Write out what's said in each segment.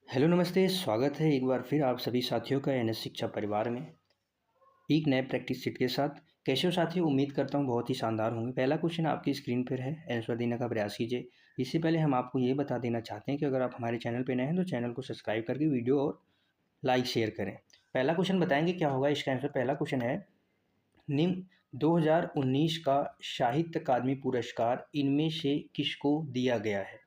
Hello नमस्ते, स्वागत है एक बार फिर आप सभी साथियों का एनएस शिक्षा परिवार में एक नए प्रैक्टिस सेट के साथ। कैसे हो साथियों? उम्मीद करता हूँ बहुत ही शानदार होंगे। पहला क्वेश्चन आपकी स्क्रीन पर है, आंसर देने का प्रयास कीजिए। इससे पहले हम आपको ये बता देना चाहते हैं कि अगर आप हमारे चैनल पर नए हैं तो चैनल को सब्सक्राइब करके वीडियो और लाइक शेयर करें। पहला क्वेश्चन बताएंगे क्या होगा इसका आंसर। पहला क्वेश्चन है, निम्न 2019 का साहित्य अकादमी पुरस्कार इनमें से किसको दिया गया है?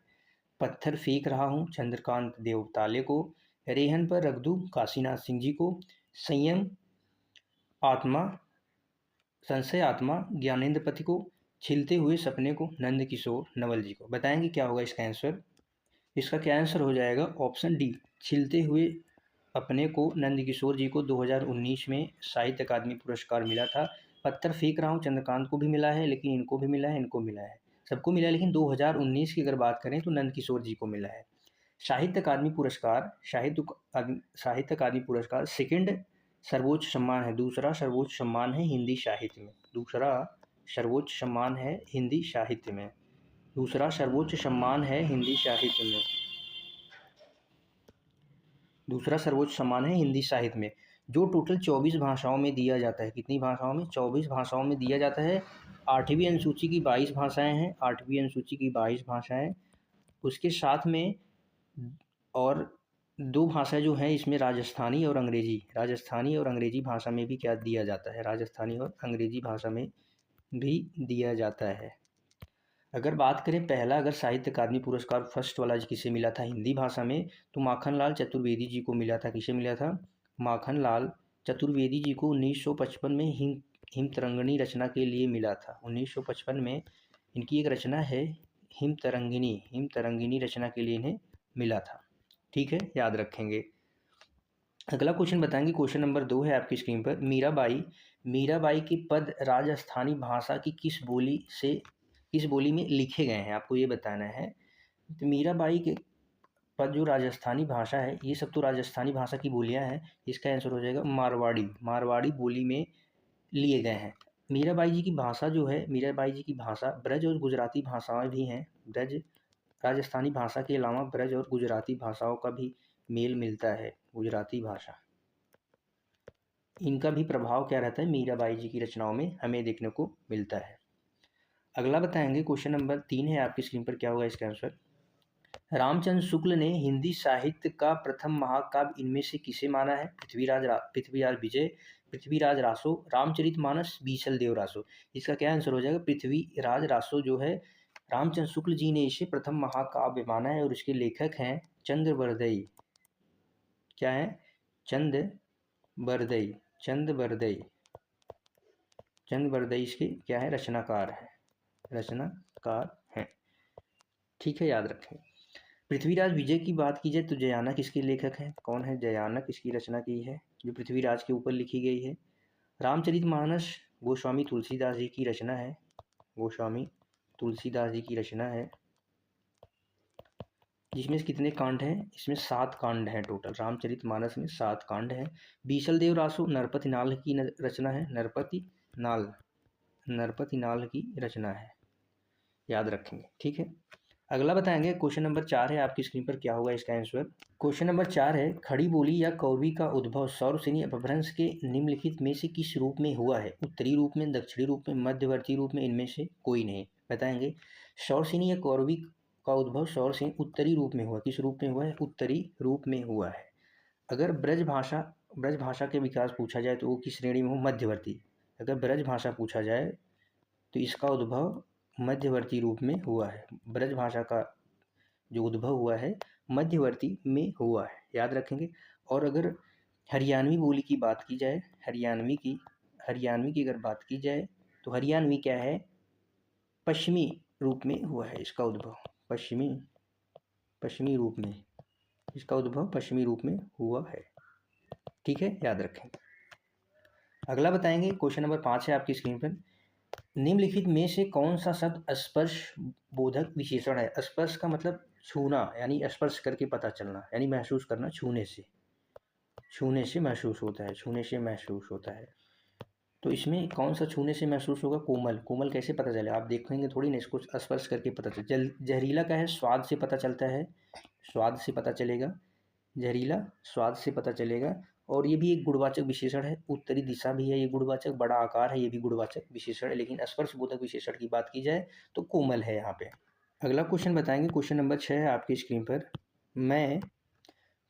पत्थर फेंक रहा हूँ चंद्रकांत देवताले को, रेहन पर रख दूँ काशीनाथ सिंह जी को, संयम आत्मा संशय आत्मा ज्ञानेंद्र पति को, छिलते हुए सपने को नंद किशोर नवल जी को। बताएंगे क्या होगा इसका आंसर। इसका क्या आंसर हो जाएगा? ऑप्शन डी, छिलते हुए अपने को नंद किशोर जी को 2019 में साहित्य अकादमी पुरस्कार मिला था। पत्थर फेंक रहा हूँ चंद्रकांत को भी मिला है, लेकिन इनको भी मिला है, इनको मिला है, सबको मिला है, लेकिन 2019 की अगर बात करें तो नंद किशोर जी को मिला है। साहित्य अकादमी पुरस्कार साहित्य अकादमी पुरस्कार सेकंड सर्वोच्च सम्मान है। दूसरा सर्वोच्च सम्मान है हिंदी साहित्य में। दूसरा सर्वोच्च सम्मान है हिंदी साहित्य में। दूसरा सर्वोच्च सम्मान है हिंदी साहित्य में। दूसरा सर्वोच्च सम्मान है हिंदी साहित्य में, जो टोटल 24 भाषाओं में दिया जाता है। कितनी भाषाओं में? 24 भाषाओं में दिया जाता है। 8वीं अनुसूची की 22 भाषाएं हैं। 8वीं अनुसूची की 22 भाषाएं, उसके साथ में और दो भाषा जो हैं इसमें राजस्थानी और अंग्रेजी। राजस्थानी और अंग्रेजी भाषा में भी क्या दिया जाता है? राजस्थानी और अंग्रेजी भाषा में भी दिया जाता है। अगर बात करें पहला, अगर साहित्य अकादमी पुरस्कार फर्स्ट वाला किसे मिला था हिंदी भाषा में, तो माखनलाल चतुर्वेदी जी को मिला था। किसे मिला था? माखनलाल चतुर्वेदी जी को 1955 में हिम तरंगिणी रचना के लिए मिला था। 1955 में इनकी एक रचना है हिम तरंगिणी रचना के लिए इन्हें मिला था। ठीक है, याद रखेंगे। अगला क्वेश्चन बताएंगे, क्वेश्चन नंबर 2 है आपकी स्क्रीन पर। मीराबाई के पद राजस्थानी भाषा की किस बोली में लिखे गए हैं? आपको ये बताना है। तो मीराबाई के पद जो राजस्थानी भाषा है, ये सब तो राजस्थानी भाषा की बोलियां हैं। इसका आंसर हो जाएगा मारवाड़ी बोली में लिए गए हैं। मीराबाई जी की भाषा जो है, मीराबाई जी की भाषा ब्रज और गुजराती भाषाएं भी हैं। ब्रज राजस्थानी भाषा के अलावा ब्रज और गुजराती भाषाओं का भी मेल मिलता है। गुजराती भाषा, इनका भी प्रभाव क्या रहता है मीराबाई जी की रचनाओं में हमें देखने को मिलता है। अगला बताएंगे, क्वेश्चन नंबर 3 है आपकी स्क्रीन पर। क्या होगा इसका आंसर? रामचंद्र शुक्ल ने हिंदी साहित्य का प्रथम महाकाव्य इनमें से किसे माना है? पृथ्वीराज विजय, पृथ्वीराज रासो, रामचरितमानस, बीसल देव रासो। इसका क्या आंसर हो जाएगा? पृथ्वीराज रासो जो है, रामचंद्र शुक्ल जी ने इसे प्रथम महाकाव्य माना है और इसके लेखक हैं चंद्रबरदई। क्या है? चंद्रबरदई। चंद्रबरदई इसके क्या है? रचनाकार हैं। ठीक है, याद रखें। पृथ्वीराज विजय की बात की जाए तो जयानक किसके लेखक हैं? कौन है जयानक? इसकी रचना की है जो पृथ्वीराज के ऊपर लिखी गई है। रामचरितमानस गोस्वामी तुलसीदास जी की रचना है। गोस्वामी तुलसीदास जी की रचना है, जिसमें कितने कांड हैं? इसमें 7 कांड हैं टोटल। रामचरितमानस में 7 कांड हैं। बीसल देव रासो नरपति नाल की रचना है। नरपति नाल की रचना है, याद रखेंगे। ठीक है, अगला बताएंगे, क्वेश्चन नंबर 4 है आपकी स्क्रीन पर। क्या होगा इसका आंसर? क्वेश्चन नंबर 4 है, खड़ी बोली या कौरवी का उद्भव सौरसेनी अपभ्रंश के निम्नलिखित में से किस रूप में हुआ है? उत्तरी रूप में, दक्षिणी रूप में, मध्यवर्ती रूप में, इनमें से कोई नहीं। बताएंगे। सौरसेनी या कौरवी का उद्भव सौरसेनी उत्तरी रूप में हुआ। किस रूप में हुआ है? उत्तरी रूप में हुआ है। अगर ब्रज भाषा के विकास पूछा जाए तो वो किस श्रेणी में हो? मध्यवर्ती। अगर ब्रज भाषा पूछा जाए तो इसका उद्भव मध्यवर्ती रूप में हुआ है। ब्रज भाषा का जो उद्भव हुआ है मध्यवर्ती में हुआ है, याद रखेंगे। और अगर हरियाणवी बोली की बात की जाए, हरियाणवी की अगर बात की जाए तो हरियाणवी क्या है? पश्चिमी रूप में हुआ है इसका उद्भव। पश्चिमी रूप में इसका उद्भव पश्चिमी रूप में हुआ है। ठीक है, याद रखें। अगला बताएंगे, क्वेश्चन नंबर 5 है आपकी स्क्रीन पर। निम्नलिखित में से कौन सा शब्द स्पर्श बोधक विशेषण है? स्पर्श का मतलब छूना, यानी स्पर्श करके पता चलना, यानी महसूस करना। छूने से महसूस होता है। तो इसमें कौन सा छूने से महसूस होगा? कोमल कैसे पता चले? आप देखेंगे थोड़ी ना, इसको स्पर्श करके पता चले। जहरीला क्या है? स्वाद से पता चलता है, स्वाद से पता चलेगा। जहरीला स्वाद से पता चलेगा। और ये भी एक गुणवाचक विशेषण है। उत्तरी दिशा भी है ये गुणवाचक, बड़ा आकार है ये भी गुणवाचक विशेषण है। लेकिन स्पर्शबोधक विशेषण की बात की जाए तो कोमल है यहाँ पे। अगला क्वेश्चन बताएंगे, क्वेश्चन नंबर 6 है आपकी स्क्रीन पर। मैं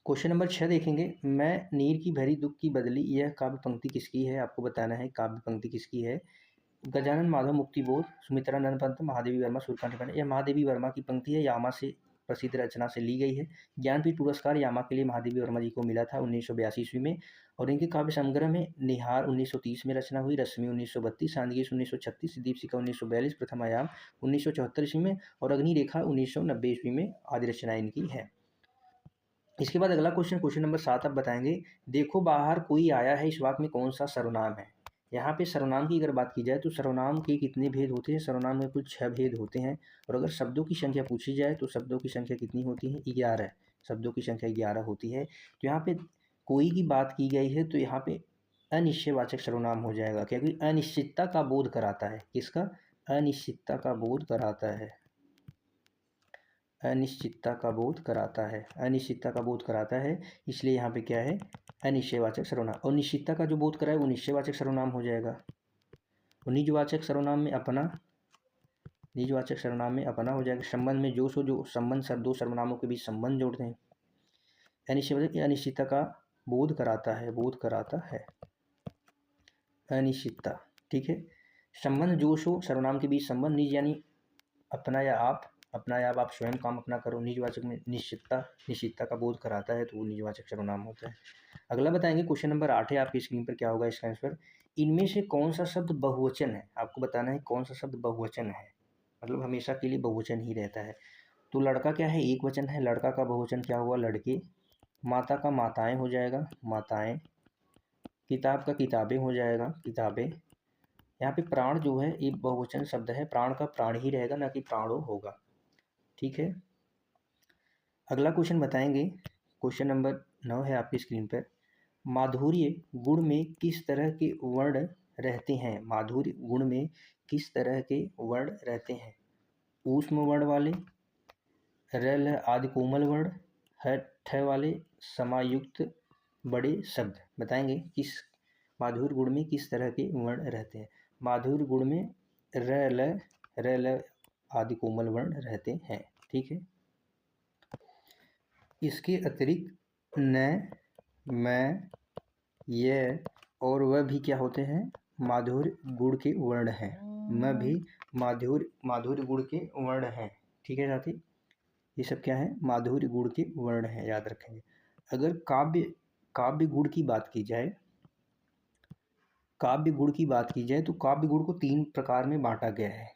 क्वेश्चन नंबर 6 देखेंगे। मैं नीर की भरी दुख की बदली, यह काव्य पंक्ति किसकी है? आपको बताना है काव्य पंक्ति किसकी है। गजानन माधव मुक्तिबोध, सुमित्रा नंद पंत, महादेवी वर्मा, सूर्यकांत पांडे। यह महादेवी वर्मा की पंक्ति है, यामा से प्रसिद्ध रचना से ली गई है। ज्ञानपीठ पुरस्कार यामा के लिए महादेवी वर्मा जी को मिला था 1982 ईस्वी में। और इनके काव्य संग्रह में निहार 1930 में रचना हुई, रश्मि 1932, सांदगीश 1936, दीपशिखा 1942, प्रथम आयाम 1974 ईस्वी में और अग्निरेखा 1990 ईस्वी में आदि रचनाएं इनकी हैं। इसके बाद अगला क्वेश्चन, क्वेश्चन नंबर 7 आप बताएंगे। देखो बाहर कोई आया है, इस वाक्य में कौन सा सर्वनाम है? यहाँ पे सर्वनाम की अगर बात की जाए तो सर्वनाम के कितने भेद होते हैं? सर्वनाम में कुल 6 भेद होते हैं। और अगर शब्दों की संख्या पूछी जाए तो शब्दों की संख्या कितनी होती है? 11 शब्दों की संख्या 11 होती है। तो यहाँ पे कोई की बात की गई है तो यहाँ पे अनिश्चयवाचक सर्वनाम हो जाएगा, क्योंकि अनिश्चितता का बोध कराता है। किसका? अनिश्चितता का बोध कराता है। अनिश्चितता का बोध कराता है, अनिश्चितता का बोध कराता है, इसलिए यहाँ पे क्या है? अनिश्चयवाचक सर्वनाम। और निश्चितता का जो बोध कराए वो निश्चयवाचक सर्वनाम हो जाएगा। और निजवाचक सर्वनाम में अपना, निजवाचक सर्वनाम में अपना हो जाएगा। संबंध में जो सो, जो संबंध सर दो सर्वनामों के बीच संबंध जोड़ते हैं। अनिश्चयवाचक अनिश्चितता का बोध कराता है, बोध कराता है अनिश्चितता। ठीक है। संबंध जो सो सर्वनाम के बीच संबंध, निज यानी अपना या आप, अपना या आप स्वयं काम अपना करो। निजवाचक में निश्चितता, निश्चितता का बोध कराता है तो वो निजवाचक सर्वनाम होता है। अगला बताएंगे, क्वेश्चन नंबर 8 है आपकी स्क्रीन पर। क्या होगा इसका आंसर? इनमें से कौन सा शब्द बहुवचन है? आपको बताना है कौन सा शब्द बहुवचन है, मतलब हमेशा के लिए बहुवचन ही रहता है। तो लड़का क्या है? एक वचन है। लड़का का बहुवचन क्या हुआ? लड़के। माता का माताएं हो जाएगा, माताएं। किताब का किताबें हो जाएगा, किताबें। यहाँ पे प्राण जो है ये बहुवचन शब्द है, प्राण का प्राण ही रहेगा, ना कि प्राणो होगा। ठीक है। अगला क्वेश्चन बताएंगे, क्वेश्चन नंबर 9 है आपकी स्क्रीन पर। माधुर्य गुण में किस तरह के वर्ण रहते हैं? माधुर्य गुण में किस तरह के वर्ण रहते हैं? ऊष्म वर्ण वाले, रल आदि कोमल वर्ण, ठ वाले, समायुक्त बड़े शब्द। बताएंगे किस माधुर्य गुण में किस तरह के वर्ण रहते हैं? माधुर्य गुण में रल आदि कोमल वर्ण रहते हैं। ठीक है। इसके अतिरिक्त न, मैं, यह और वह भी क्या होते हैं? माधुर्य गुण के वर्ण हैं। मैं भी माधुर्य गुण के वर्ण हैं। ठीक है साथी, ये सब क्या है? माधुर्य गुण के वर्ण हैं, याद रखेंगे। अगर काव्य गुण की बात की जाए, काव्य गुण की बात की जाए तो काव्य गुण को 3 प्रकार में बांटा गया है।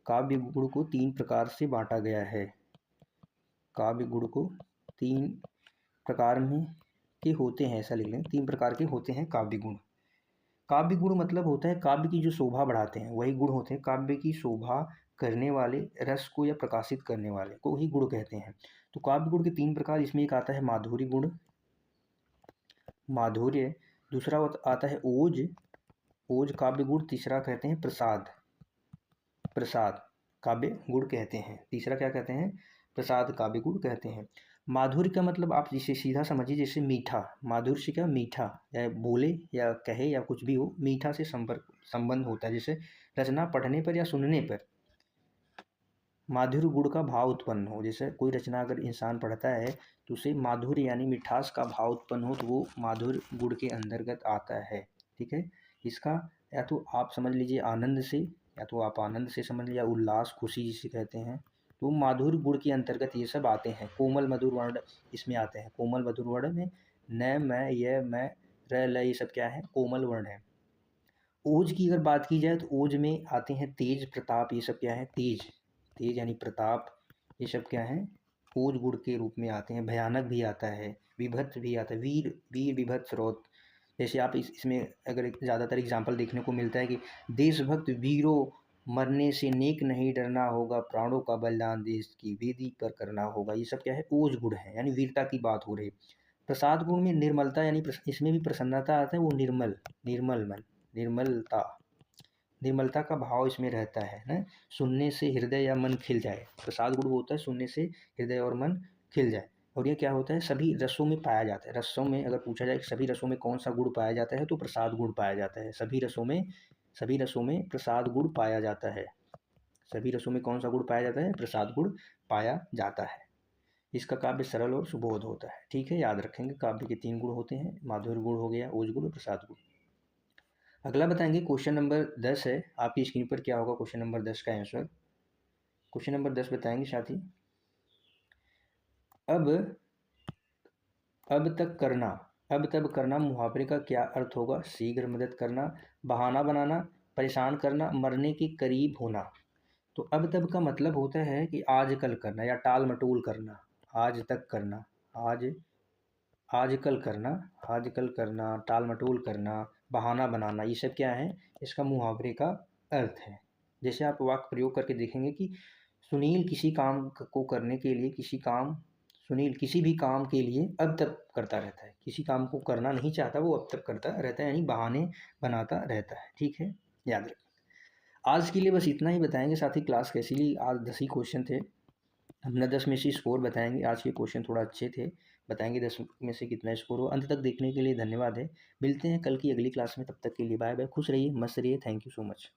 काव्य गुण को 3 प्रकार से बांटा गया है। काव्य गुण को 3 प्रकार में के होते हैं, ऐसा लिख लें, 3 प्रकार के होते हैं काव्य गुण। काव्य गुण मतलब होता है काव्य की जो शोभा बढ़ाते हैं, वही गुण होते हैं। काव्य की शोभा करने वाले, रस को या प्रकाशित करने वाले को ही गुण कहते हैं। तो काव्य गुण के 3 प्रकार, इसमें एक आता है माधुर्य गुण, माधुर्य। दूसरा आता है ओज, ओज काव्य गुण। तीसरा कहते हैं प्रसाद, प्रसाद काव्य गुण कहते हैं। तीसरा क्या कहते हैं? प्रसाद काव्य गुण कहते हैं। माधुर्य का मतलब आप जिसे सीधा समझिए, जैसे मीठा। माधुर्य से क्या? मीठा, या बोले या कहे या कुछ भी हो, मीठा से संबंध होता है। जैसे रचना पढ़ने पर या सुनने पर माधुर्य गुण का भाव उत्पन्न हो। जैसे कोई रचना अगर इंसान पढ़ता है तो उसे माधुर्य यानी मिठास का भाव उत्पन्न हो, तो वो माधुर्य गुण के अंतर्गत आता है। ठीक है। इसका या तो आप समझ लीजिए आनंद से, या तो आप आनंद से समझ लीजिए, उल्लास, खुशी जिसे कहते हैं, तो माधुर्य गुण के अंतर्गत ये सब आते हैं। कोमल मधुर वर्ण इसमें आते हैं। कोमल मधुर वर्ण में न, मैं, यह, मैं, र, ल, ये सब क्या है? कोमल वर्ण है। ओज की अगर बात की जाए तो ओज में आते हैं तेज, प्रताप, ये सब क्या है? तेज, तेज यानी प्रताप, ये सब क्या है? ओज गुण के रूप में आते हैं। भयानक भी आता है, विभत्स भी आता है, वीर, वीर विभत्स रौद्र। जैसे आप इसमें अगर ज़्यादातर एग्जाम्पल देखने को मिलता है कि देशभक्त वीरों, मरने से नेक नहीं डरना होगा, प्राणों का बलिदान देश की वेदी पर करना होगा। ये सब क्या है? ओज गुण है, यानी वीरता की बात हो रही। प्रसाद गुण में निर्मलता, यानी इसमें भी प्रसन्नता आता है, वो निर्मल, निर्मल मन, निर्मलता, निर्मलता का भाव इसमें रहता है ना। सुनने से हृदय या मन खिल जाए, प्रसाद गुण होता है सुनने से हृदय और मन खिल जाए। और ये क्या होता है, सभी रसों में पाया जाता है। रसों में अगर पूछा जाए कि सभी रसों में कौन सा गुण पाया जाता है, तो प्रसाद गुण पाया जाता है। सभी रसों में प्रसाद गुण पाया जाता है। सभी रसों में कौन सा गुण पाया जाता है, प्रसाद गुण पाया जाता है। इसका काव्य सरल और सुबोध होता है। ठीक है, याद रखेंगे काव्य के 3 गुण होते हैं, माधुर्य गुण हो गया, ओज गुण और प्रसाद गुण। अगला बताएंगे क्वेश्चन नंबर 10 है, आपकी स्क्रीन पर क्या होगा क्वेश्चन नंबर 10 का आंसर। क्वेश्चन नंबर 10 बताएंगे साथी। अब अब तक करना, अब तब करना मुहावरे का क्या अर्थ होगा? शीघ्र मदद करना, बहाना बनाना, परेशान करना, मरने के करीब होना। तो अब तब का मतलब होता है कि आजकल करना या टाल मटोल करना, आज तक करना, आज आजकल करना, आजकल करना, टाल मटोल करना, बहाना बनाना, ये सब क्या है, इसका मुहावरे का अर्थ है। जैसे आप वाक्य प्रयोग करके देखेंगे कि सुनील किसी काम को करने के लिए सुनील किसी भी काम के लिए अब तक करता रहता है। किसी काम को करना नहीं चाहता, वो अब तक करता रहता है, यानी बहाने बनाता रहता है। ठीक है, याद रखें। आज के लिए बस इतना ही बताएंगे साथी। क्लास कैसी ली? आज 10 ही क्वेश्चन थे। अपना 10 में से स्कोर बताएंगे। आज के क्वेश्चन थोड़ा अच्छे थे, बताएंगे 10 में से कितना स्कोर हो। अंत तक देखने के लिए धन्यवाद है। मिलते हैं कल की अगली क्लास में, तब तक के लिए बाय बाय। खुश रहिए, मस्त रहिए। Thank you so much.